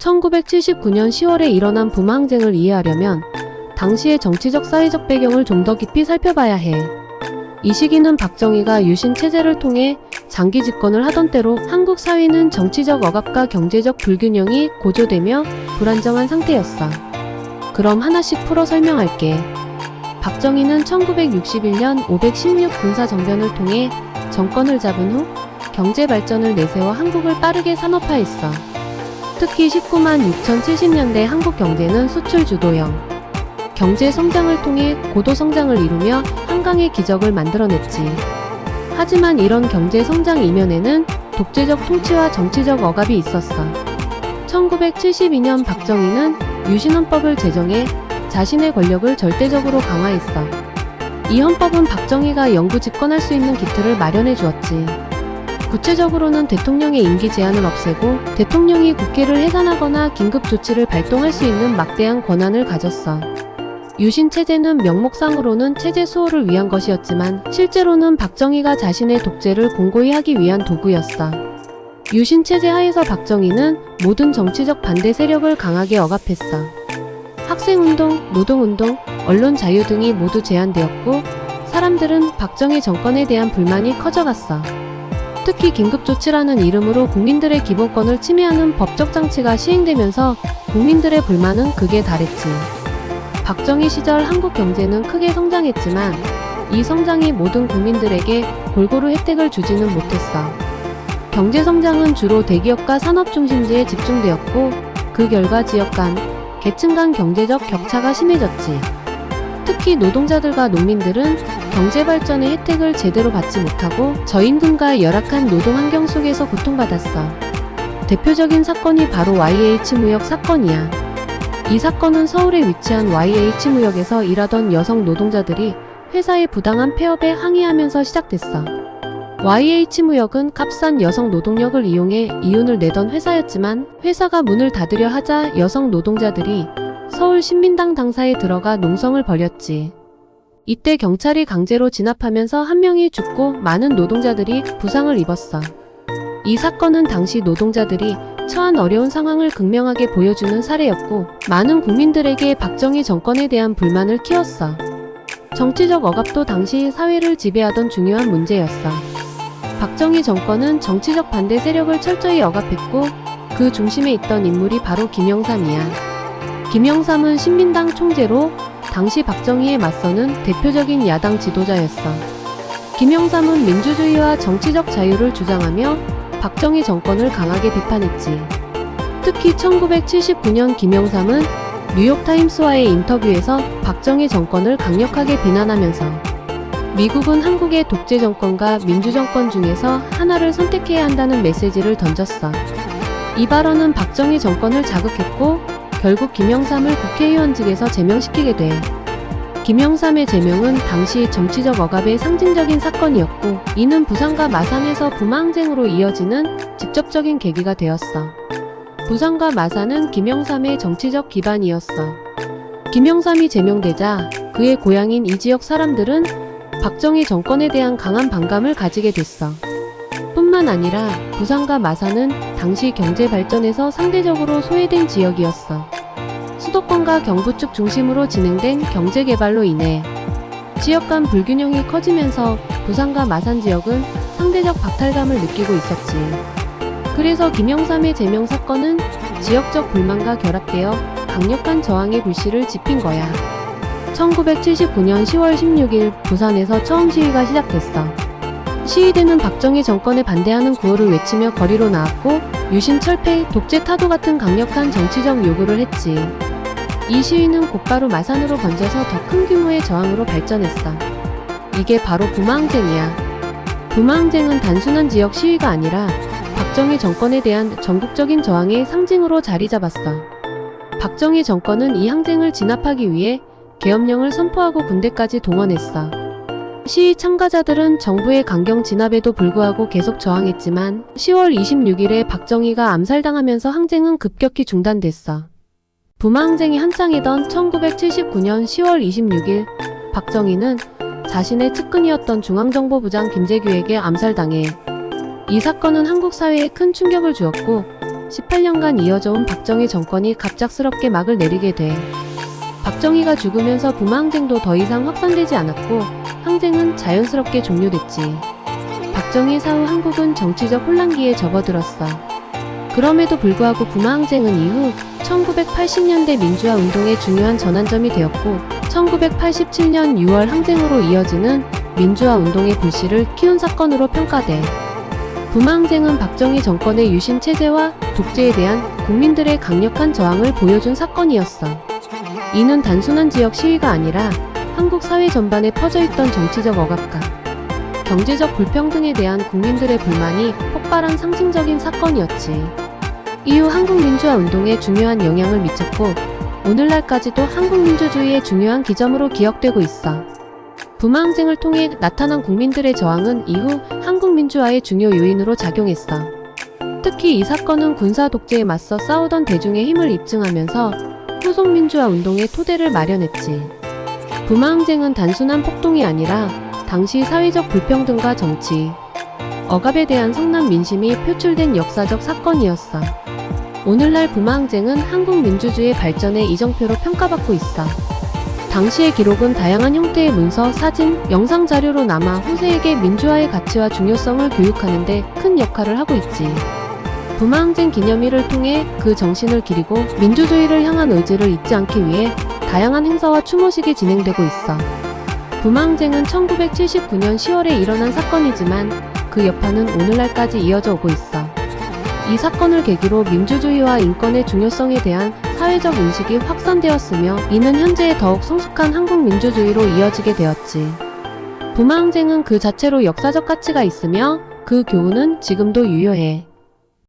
1979년 10월에 일어난 부마항쟁을 이해하려면 당시의 정치적 사회적 배경을 좀 더 깊이 살펴봐야 해. 이 시기는 박정희가 유신 체제를 통해 장기 집권을 하던 때로 한국 사회는 정치적 억압과 경제적 불균형이 고조되며 불안정한 상태였어. 그럼 하나씩 풀어 설명할게. 박정희는 1961년 516 군사정변을 통해 정권을 잡은 후 경제 발전을 내세워 한국을 빠르게 산업화했어. 특히 19만 6,070년대 한국 경제는 수출 주도형 경제 성장을 통해 고도 성장을 이루며 한강의 기적을 만들어냈지. 하지만 이런 경제 성장 이면에는 독재적 통치와 정치적 억압이 있었어. 1972년 박정희는 유신헌법을 제정해 자신의 권력을 절대적으로 강화했어. 이 헌법은 박정희가 영구 집권할 수 있는 기틀을 마련해 주었지. 구체적으로는 대통령의 임기 제한을 없애고 대통령이 국회를 해산하거나 긴급 조치를 발동할 수 있는 막대한 권한을 가졌어. 유신 체제는 명목상으로는 체제 수호를 위한 것이었지만 실제로는 박정희가 자신의 독재를 공고히 하기 위한 도구였어. 유신 체제 하에서 박정희는 모든 정치적 반대 세력을 강하게 억압했어. 학생운동, 노동운동, 언론 자유 등이 모두 제한되었고 사람들은 박정희 정권에 대한 불만이 커져갔어. 특히 긴급조치라는 이름으로 국민들의 기본권을 침해하는 법적 장치가 시행되면서 국민들의 불만은 극에 달했지. 박정희 시절 한국 경제는 크게 성장했지만 이 성장이 모든 국민들에게 골고루 혜택을 주지는 못했어. 경제 성장은 주로 대기업과 산업 중심지에 집중되었고 그 결과 지역 간, 계층 간 경제적 격차가 심해졌지. 특히 노동자들과 농민들은 경제 발전의 혜택을 제대로 받지 못하고 저임금과 열악한 노동 환경 속에서 고통받았어. 대표적인 사건이 바로 YH무역 사건이야. 이 사건은 서울에 위치한 YH무역에서 일하던 여성 노동자들이 회사의 부당한 폐업에 항의하면서 시작됐어. YH무역은 값싼 여성 노동력을 이용해 이윤을 내던 회사였지만 회사가 문을 닫으려 하자 여성 노동자들이 서울 신민당 당사에 들어가 농성을 벌였지. 이때 경찰이 강제로 진압하면서 한 명이 죽고 많은 노동자들이 부상을 입었어. 이 사건은 당시 노동자들이 처한 어려운 상황을 극명하게 보여주는 사례였고 많은 국민들에게 박정희 정권에 대한 불만을 키웠어. 정치적 억압도 당시 사회를 지배하던 중요한 문제였어. 박정희 정권은 정치적 반대 세력을 철저히 억압했고 그 중심에 있던 인물이 바로 김영삼이야. 김영삼은 신민당 총재로 당시 박정희에 맞서는 대표적인 야당 지도자였어. 김영삼은 민주주의와 정치적 자유를 주장하며 박정희 정권을 강하게 비판했지. 특히 1979년 김영삼은 뉴욕타임스와의 인터뷰에서 박정희 정권을 강력하게 비난하면서 미국은 한국의 독재 정권과 민주 정권 중에서 하나를 선택해야 한다는 메시지를 던졌어. 이 발언은 박정희 정권을 자극했고 결국 김영삼을 국회의원직에서 제명시키게 돼. 김영삼의 제명은 당시 정치적 억압의 상징적인 사건이었고 이는 부산과 마산에서 부마항쟁으로 이어지는 직접적인 계기가 되었어. 부산과 마산은 김영삼의 정치적 기반이었어. 김영삼이 제명되자 그의 고향인 이 지역 사람들은 박정희 정권에 대한 강한 반감을 가지게 됐어. 뿐만 아니라 부산과 마산은 당시 경제 발전에서 상대적으로 소외된 지역이었어. 수도권과 경부 쪽 중심으로 진행된 경제개발로 인해 지역 간 불균형이 커지면서 부산과 마산 지역은 상대적 박탈감을 느끼고 있었지. 그래서 김영삼의 제명 사건은 지역적 불만과 결합되어 강력한 저항의 불씨를 지핀 거야. 1979년 10월 16일 부산에서 처음 시위가 시작됐어. 시위대는 박정희 정권에 반대하는 구호를 외치며 거리로 나왔고 유신 철폐, 독재 타도 같은 강력한 정치적 요구를 했지. 이 시위는 곧바로 마산으로 번져서 더 큰 규모의 저항으로 발전했어. 이게 바로 부마항쟁이야. 부마항쟁은 단순한 지역 시위가 아니라 박정희 정권에 대한 전국적인 저항의 상징으로 자리 잡았어. 박정희 정권은 이 항쟁을 진압하기 위해 계엄령을 선포하고 군대까지 동원했어. 시위 참가자들은 정부의 강경 진압에도 불구하고 계속 저항했지만 10월 26일에 박정희가 암살당하면서 항쟁은 급격히 중단됐어. 부마항쟁이 한창이던 1979년 10월 26일 박정희는 자신의 측근이었던 중앙정보부장 김재규에게 암살당해 이 사건은 한국 사회에 큰 충격을 주었고 18년간 이어져온 박정희 정권이 갑작스럽게 막을 내리게 돼. 박정희가 죽으면서 부마 항쟁도 더 이상 확산되지 않았고 항쟁은 자연스럽게 종료됐지. 박정희 사후 한국은 정치적 혼란기에 접어들었어. 그럼에도 불구하고 부마 항쟁은 이후 1980년대 민주화 운동의 중요한 전환점이 되었고 1987년 6월 항쟁으로 이어지는 민주화 운동의 불씨를 키운 사건으로 평가돼. 부마 항쟁은 박정희 정권의 유신 체제와 독재에 대한 국민들의 강력한 저항을 보여준 사건이었어. 이는 단순한 지역 시위가 아니라 한국 사회 전반에 퍼져있던 정치적 억압과 경제적 불평등에 대한 국민들의 불만이 폭발한 상징적인 사건이었지. 이후 한국민주화 운동에 중요한 영향을 미쳤고 오늘날까지도 한국민주주의의 중요한 기점으로 기억되고 있어. 부마 항쟁을 통해 나타난 국민들의 저항은 이후 한국민주화의 중요 요인으로 작용했어. 특히 이 사건은 군사 독재에 맞서 싸우던 대중의 힘을 입증하면서 후속 민주화 운동의 토대를 마련했지. 부마 항쟁은 단순한 폭동이 아니라 당시 사회적 불평등과 정치, 억압에 대한 성난 민심이 표출된 역사적 사건이었어. 오늘날 부마 항쟁은 한국 민주주의 발전의 이정표로 평가받고 있어. 당시의 기록은 다양한 형태의 문서, 사진, 영상 자료로 남아 후세에게 민주화의 가치와 중요성을 교육하는 데 큰 역할을 하고 있지. 부마 항쟁 기념일을 통해 그 정신을 기리고 민주주의를 향한 의지를 잊지 않기 위해 다양한 행사와 추모식이 진행되고 있어. 부마 항쟁은 1979년 10월에 일어난 사건이지만 그 여파는 오늘날까지 이어져 오고 있어. 이 사건을 계기로 민주주의와 인권의 중요성에 대한 사회적 인식이 확산되었으며 이는 현재의 더욱 성숙한 한국 민주주의로 이어지게 되었지. 부마 항쟁은 그 자체로 역사적 가치가 있으며 그 교훈은 지금도 유효해.